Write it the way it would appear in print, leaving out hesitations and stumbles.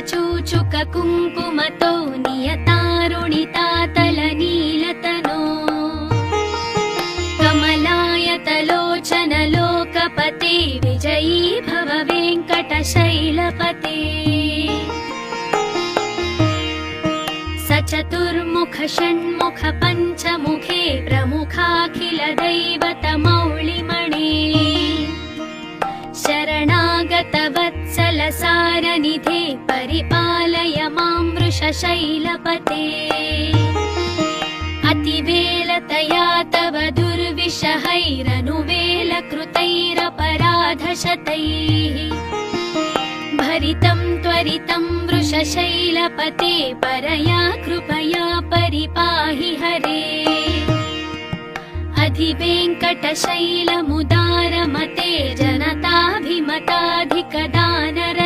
चूचुक कुङ्कुमतो नियतारुणितातलनीलतनो कमलायतलोचन लोकपते विजयी भव वेङ्कटशैलपते चतुर्मुख षण्मुख पञ्चमुखे प्रमुखाखिल दैवतमौलिमणे शरणागत वत्सल सारनिधे परिपालय मां वृषशैलपते अतिवेलतया तव दुर्विषहैरनुवेलकृतैरपराधशतैः भरितं त्वरितं वृषशैलपते परया कृपया परिपाहि हरे अधिवेङ्कटशैलमुदारमते जनताभिमताधिकदानर